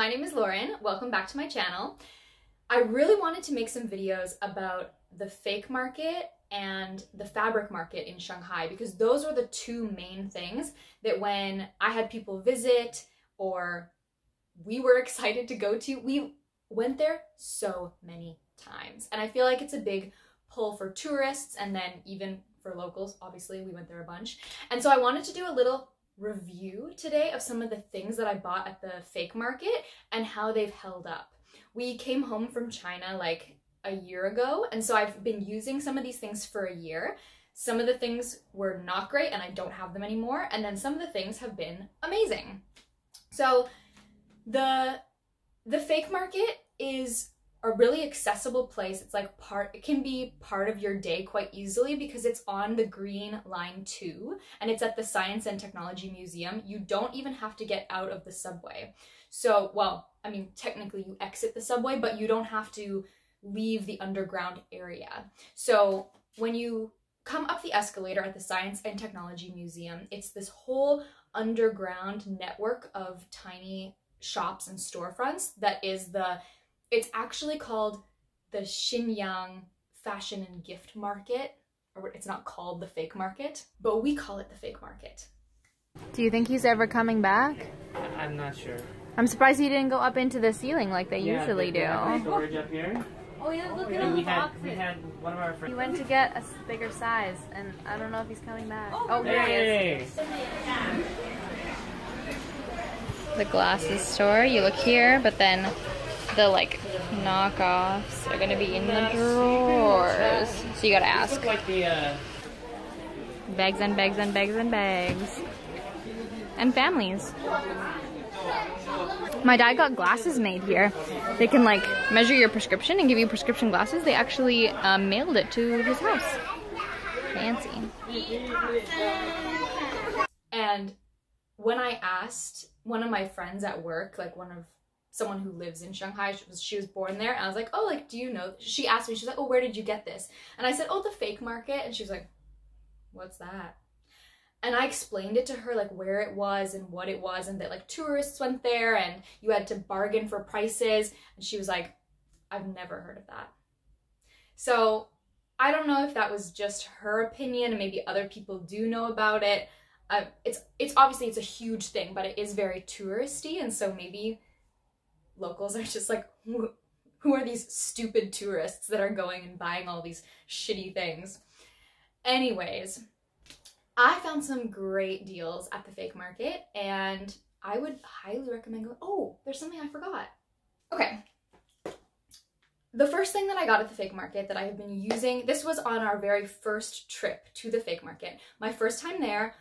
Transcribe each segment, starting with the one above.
my name is Lauren. Welcome back to my channel. I really wanted to make some videos about the fake market and the fabric market in Shanghai because those were the two main things that when I had people visit or we were excited to go to, we went there so many times. And I feel like it's a big pull for tourists and then even for locals. Obviously, we went there a bunch. And so I wanted to do a little review today of some of the things that I bought at the fake market and how they've held up. We came home from China like a year ago, and so I've been using some of these things for a year. Some of the things were not great and I don't have them anymore, and then some of the things have been amazing. So the fake market is a really accessible place. It's like it can be part of your day quite easily because it's on the Green Line 2 and it's at the Science and Technology Museum. You don't even have to get out of the subway. So, well, I mean, technically you exit the subway, but you don't have to leave the underground area. So when you come up the escalator at the Science and Technology Museum, it's this whole underground network of tiny shops and storefronts that is it's actually called the Xinyang Fashion and Gift Market, or it's not called the fake market, but we call it the fake market. Do you think he's ever coming back? I'm not sure. I'm surprised he didn't go up into the ceiling like they usually do. Storage up here. Oh yeah, look at And all we the had boxes. one of our friends. He went to get a bigger size, and I don't know if he's coming back. Oh, here he is. The glasses store. You look here, but then the like knockoffs are gonna be in the drawers. So you gotta ask. Like the, bags and bags and bags and bags. And families. My dad got glasses made here. They can like measure your prescription and give you prescription glasses. They actually mailed it to his house. Fancy. And when I asked one of my friends at work, like someone who lives in Shanghai, she was born there, and I was like, oh, like, do you know? She asked me, she's like, oh, where did you get this? And I said, oh, the fake market. And she was like, what's that? And I explained it to her, like where it was and what it was, and that like tourists went there and you had to bargain for prices. And she was like, I've never heard of that. So I don't know if that was just her opinion and maybe other people do know about it. It's obviously it's a huge thing, but it is very touristy. And so maybe locals are just like, who are these stupid tourists that are going and buying all these shitty things? Anyways, I found some great deals at the fake market and I would highly recommend going. Oh, there's something I forgot. Okay. The first thing that I got at the fake market that I have been using, this was on our very first trip to the fake market. My first time there,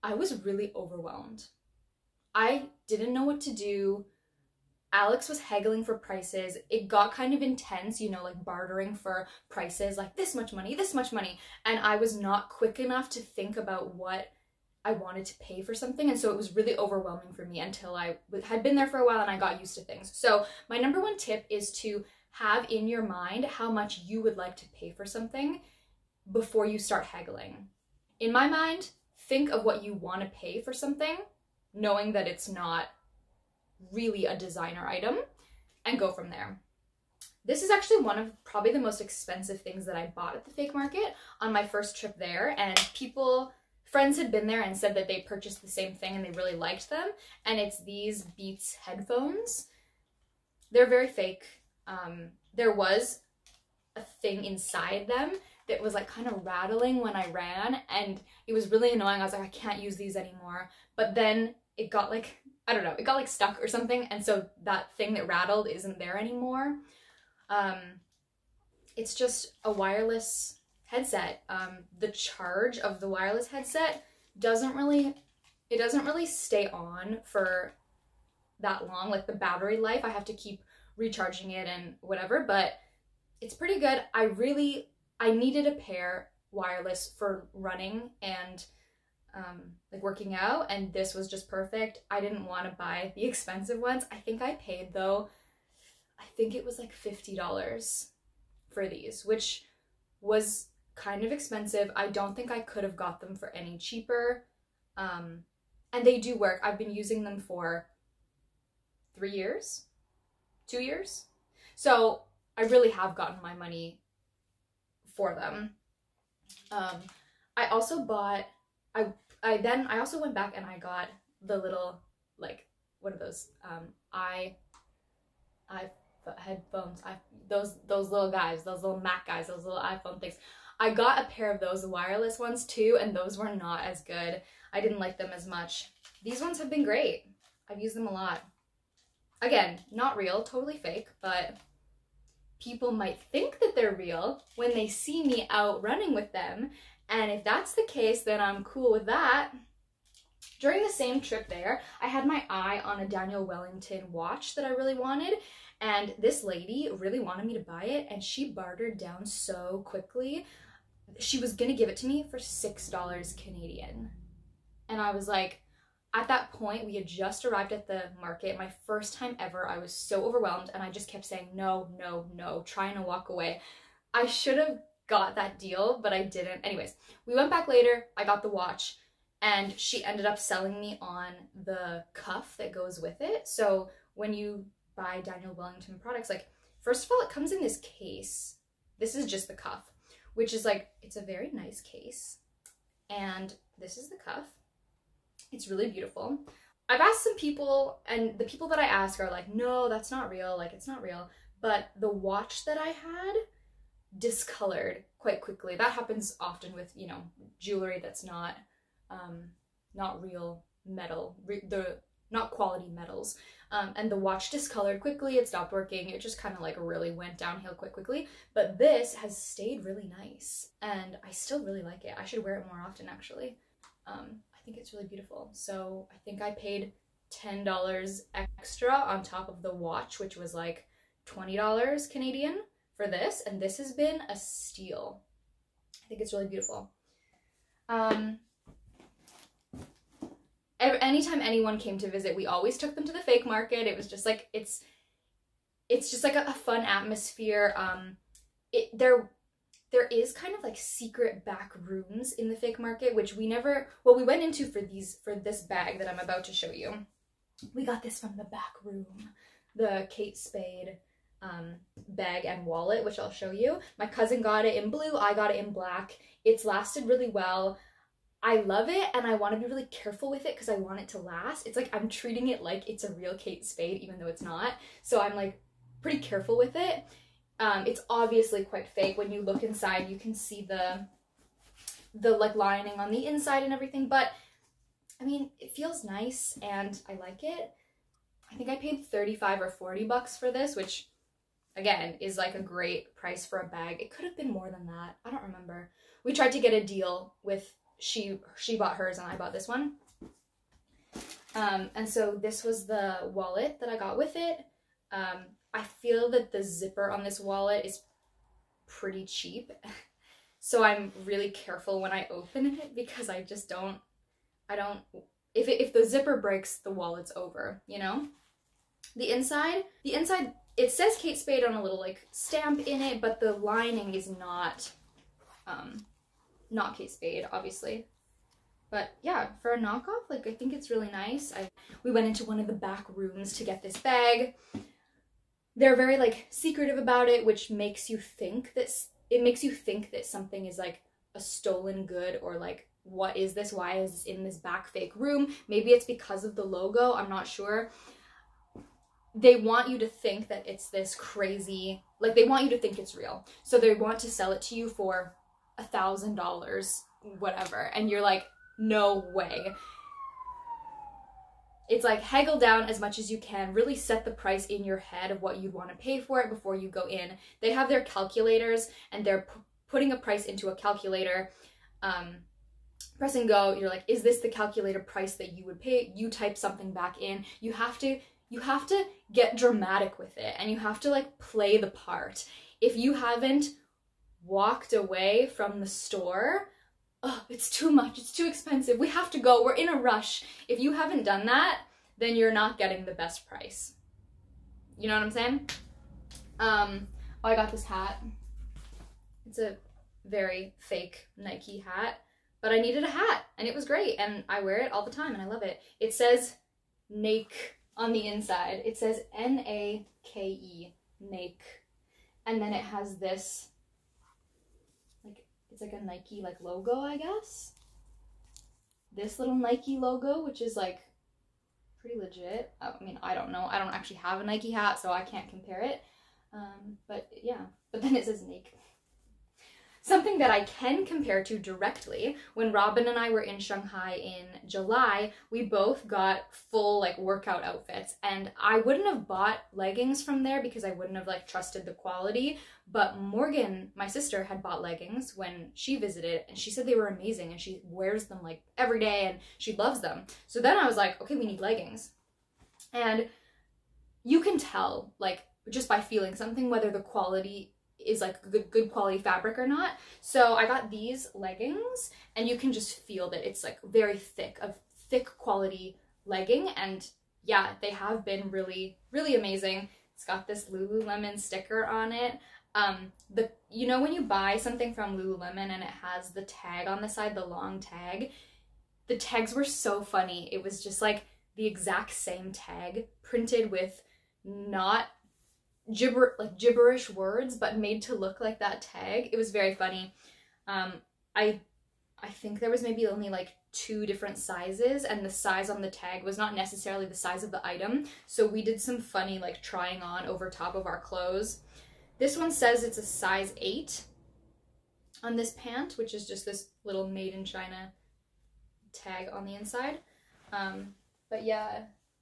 I was really overwhelmed. I didn't know what to do. Alex was haggling for prices. It got kind of intense, you know, like bartering for prices, like this much money, this much money. And I was not quick enough to think about what I wanted to pay for something. And so it was really overwhelming for me until I had been there for a while and I got used to things. So my number one tip is to have in your mind how much you would like to pay for something before you start haggling. In my mind, think of what you want to pay for something, knowing that it's not really a designer item, and go from there. This is actually one of probably the most expensive things that I bought at the fake market on my first trip there, and friends had been there and said that they purchased the same thing and they really liked them, and it's these Beats headphones. They're very fake. There was a thing inside them that was like kind of rattling when I ran, and it was really annoying. I was like, I can't use these anymore. But then it got like, I don't know, it got like stuck or something, and so that thing that rattled isn't there anymore. It's just a wireless headset. The charge of the wireless headset doesn't really stay on for that long, like the battery life. I have to keep recharging it and whatever, but it's pretty good. I needed a pair wireless for running and like working out, and this was just perfect. I didn't want to buy the expensive ones. I think I paid though, I think it was like $50 for these, which was kind of expensive. I don't think I could have got them for any cheaper. And they do work. I've been using them for 3 years, 2 years. So I really have gotten my money for them. I also bought, I also went back and I got the little, like, what are those, headphones, those little guys, those little Mac guys, those little iPhone things. I got a pair of those, the wireless ones too, and those were not as good. I didn't like them as much. These ones have been great. I've used them a lot. Again, not real, totally fake, but people might think that they're real when they see me out running with them. And if that's the case, then I'm cool with that. During the same trip there, I had my eye on a Daniel Wellington watch that I really wanted. And this lady really wanted me to buy it, and she bartered down so quickly. She was gonna give it to me for $6 Canadian. And I was like, at that point, we had just arrived at the market, my first time ever. I was so overwhelmed, and I just kept saying, no, no, no, trying to walk away. I should have got that deal, but I didn't. Anyways, we went back later, I got the watch, and she ended up selling me on the cuff that goes with it. So when you buy Daniel Wellington products, like, first of all, it comes in this case. This is just the cuff, which is like, it's a very nice case. And this is the cuff. It's really beautiful. I've asked some people, and the people that I ask are like, no, that's not real, like, it's not real. But the watch that I had discolored quite quickly. That happens often with, you know, jewelry that's not real metal, not quality metals. And the watch discolored quickly, it stopped working, it just kind of like really went downhill quite quickly. But this has stayed really nice, and I still really like it. I should wear it more often, actually. I think it's really beautiful. So I think I paid $10 extra on top of the watch, which was like $20 Canadian for this, and this has been a steal. I think it's really beautiful. Anytime anyone came to visit, we always took them to the fake market. It was just like, it's just like a fun atmosphere. There is kind of like secret back rooms in the fake market, which we went into for this bag that I'm about to show you. We got this from the back room, the Kate Spade bag and wallet, which I'll show you. My cousin got it in blue, I got it in black. It's lasted really well. I love it, and I want to be really careful with it because I want it to last. It's like I'm treating it like it's a real Kate Spade, even though it's not. So I'm like pretty careful with it. It's obviously quite fake. When you look inside, you can see the like lining on the inside and everything, but I mean, it feels nice and I like it. I think I paid 35 or 40 bucks for this, which again is like a great price for a bag. It could have been more than that. I don't remember. We tried to get a deal with, she bought hers and I bought this one. And so this was the wallet that I got with it. I feel that the zipper on this wallet is pretty cheap. So I'm really careful when I open it because I just don't, if the zipper breaks, the wallet's over, you know? The inside, it says Kate Spade on a little like stamp in it, but the lining is not Kate Spade, obviously. But yeah, for a knockoff, like, I think it's really nice. We went into one of the back rooms to get this bag. They're very like secretive about it, which makes you think that something is like a stolen good, or like, what is this? Why is this in this back fake room? Maybe it's because of the logo, I'm not sure. They want you to think that it's this crazy, like they want you to think it's real. So they want to sell it to you for $1,000, whatever. And you're like, no way. It's like, haggle down as much as you can, really set the price in your head of what you'd want to pay for it before you go in. They have their calculators, and they're putting a price into a calculator. Press and go, you're like, is this the calculator price that you would pay? You type something back in. You have to get dramatic with it, and you have to like play the part. If you haven't walked away from the store, oh, it's too much, it's too expensive, we have to go, we're in a rush. If you haven't done that, then you're not getting the best price. You know what I'm saying? I got this hat. It's a very fake Nike hat, but I needed a hat, and it was great, and I wear it all the time, and I love it. It says Nike On the inside, it says N-A-K-E, Nake. And then it has this, like, it's like a Nike, like, logo, I guess. This little Nike logo, which is, like, pretty legit. I mean, I don't know. I don't actually have a Nike hat, so I can't compare it. But yeah, but then it says Nake. Something that I can compare to directly, when Robin and I were in Shanghai in July, we both got full like workout outfits, and I wouldn't have bought leggings from there because I wouldn't have like trusted the quality, but Morgan, my sister, had bought leggings when she visited, and she said they were amazing, and she wears them like every day and she loves them. So then I was like, okay, we need leggings. And you can tell like just by feeling something whether the quality is like good quality fabric or not. So I got these leggings, and you can just feel that it's like very thick, a thick quality legging, and yeah, they have been really, really amazing. It's got this Lululemon sticker on it. You know when you buy something from Lululemon and it has the tag on the side, the long tag? The tags were so funny. It was just like the exact same tag printed with not gibberish words, but made to look like that tag. It was very funny. I think there was maybe only like 2 different sizes, and the size on the tag was not necessarily the size of the item. So we did some funny like trying on over top of our clothes. This one says it's a size 8 on this pant, which is just this little made in China tag on the inside. But yeah,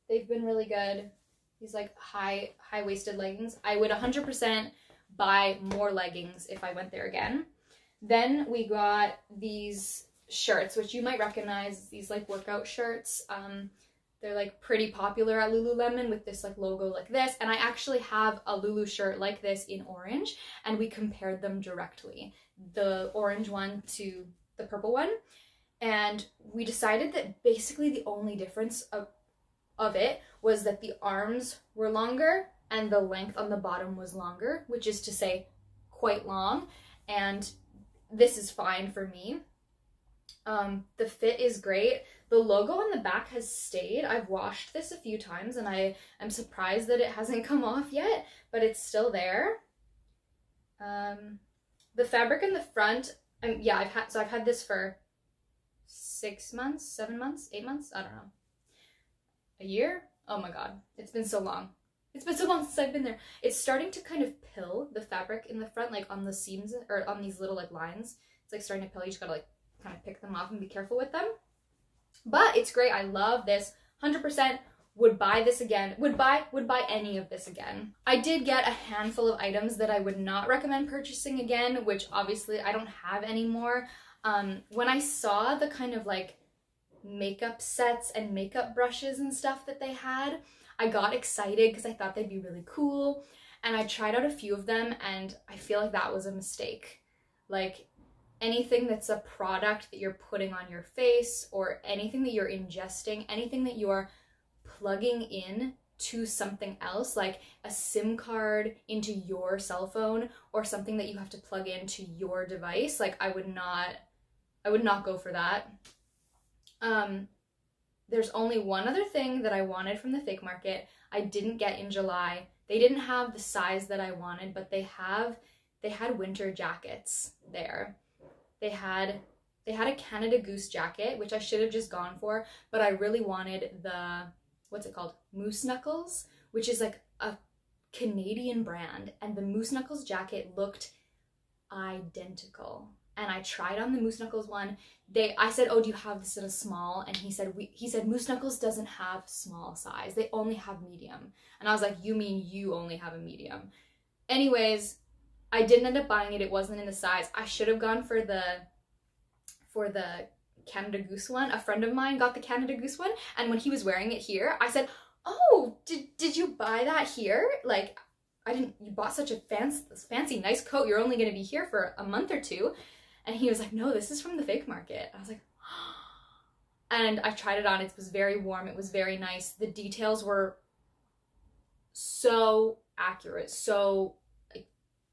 they've been really good. These like high-waisted leggings. I would 100% buy more leggings if I went there again. Then we got these shirts, which you might recognize, these like workout shirts. They're like pretty popular at Lululemon with this like logo like this. And I actually have a Lulu shirt like this in orange, and we compared them directly, the orange one to the purple one. And we decided that basically the only difference of it was that the arms were longer and the length on the bottom was longer, which is to say quite long, and this is fine for me. The fit is great. The logo on the back has stayed. I've washed this a few times and I am surprised that it hasn't come off yet, but it's still there. The fabric in the front, yeah, I've had this for 6 months, 7 months, 8 months, I don't know. A year? Oh my god, it's been so long. It's been so long since I've been there. It's starting to kind of pill, the fabric in the front, like on the seams, or on these little like lines. It's like starting to pill. You just gotta like kind of pick them off and be careful with them. But it's great. I love this. 100% would buy this again. Would buy any of this again. I did get a handful of items that I would not recommend purchasing again, which obviously I don't have anymore. When I saw the kind of like makeup sets and makeup brushes and stuff that they had, I got excited because I thought they'd be really cool, and I tried out a few of them, and I feel like that was a mistake. Like anything that's a product that you're putting on your face, or anything that you're ingesting, anything that you're plugging in to something else, like a SIM card into your cell phone, or something that you have to plug into your device, like I would not go for that. There's only one other thing that I wanted from the fake market. I didn't get in July. They didn't have the size that I wanted, but they had winter jackets there. They had a Canada Goose jacket, which I should have just gone for, but I really wanted the, what's it called? Moose Knuckles, which is like a Canadian brand, and the Moose Knuckles jacket looked identical. And I tried on the Moose Knuckles one. I said, oh, do you have this in a small? And he said Moose Knuckles doesn't have small size. They only have medium. And I was like, you mean you only have a medium? Anyways, I didn't end up buying it. It wasn't in the size. I should have gone for the Canada Goose one. A friend of mine got the Canada Goose one, and when he was wearing it here, I said, oh, did you buy that here? Like, you bought such a fancy, nice coat. You're only gonna be here for a month or two. And he was like, no, this is from the fake market. I was like, oh. And I tried it on. It was very warm. It was very nice. The details were so accurate. So, like,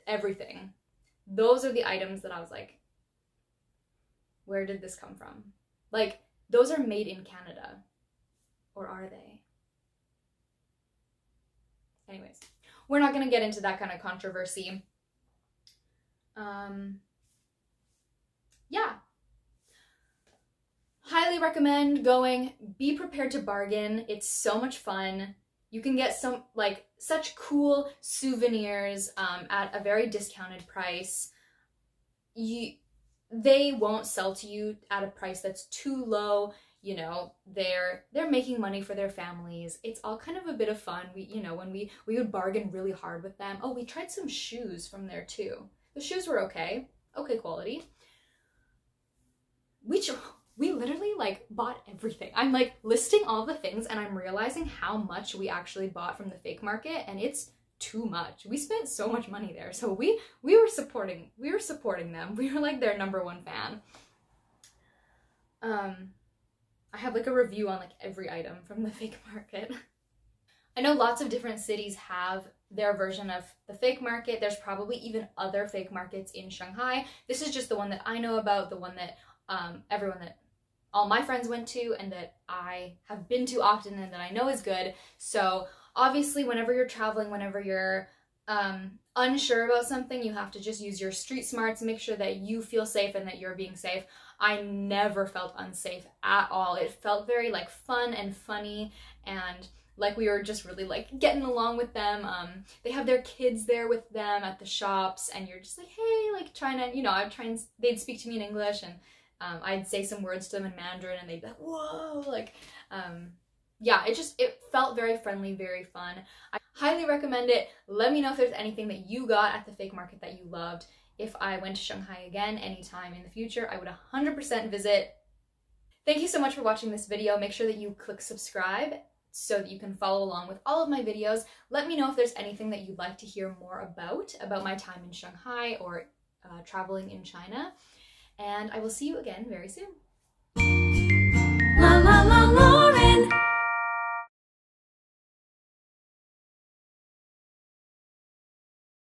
everything. Those are the items that I was like, where did this come from? Like, those are made in Canada. Or are they? anyways, we're not gonna get into that kind of controversy. Yeah. Highly recommend going. Be prepared to bargain. It's so much fun. You can get some, like, such cool souvenirs at a very discounted price. They won't sell to you at a price that's too low. You know, they're making money for their families. It's all kind of a bit of fun. When we would bargain really hard with them. Oh, we tried some shoes from there too. The shoes were okay quality. We literally like bought everything. I'm like listing all the things and I'm realizing how much we actually bought from the fake market, and it's too much. We spent so much money there. So we were supporting them. We were like their #1 fan. I have like a review on like every item from the fake market. I know lots of different cities have their version of the fake market. There's probably even other fake markets in Shanghai. This is just the one that I know about, the one that all my friends went to and that I have been to often and that I know is good. So obviously whenever you're traveling, whenever you're unsure about something, you have to just use your street smarts, make sure that you feel safe and that you're being safe. I never felt unsafe at all. It felt very like fun and funny, and like we were just really like getting along with them. They have their kids there with them at the shops, and you're just like, hey, like trying to, they'd speak to me in English, and I'd say some words to them in Mandarin, and they'd be like, whoa, like, yeah, it felt very friendly, very fun. I highly recommend it. Let me know if there's anything that you got at the fake market that you loved. If I went to Shanghai again anytime in the future, I would 100% visit. Thank you so much for watching this video. Make sure that you click subscribe so that you can follow along with all of my videos. Let me know if there's anything that you'd like to hear more about my time in Shanghai or traveling in China. And I will see you again very soon.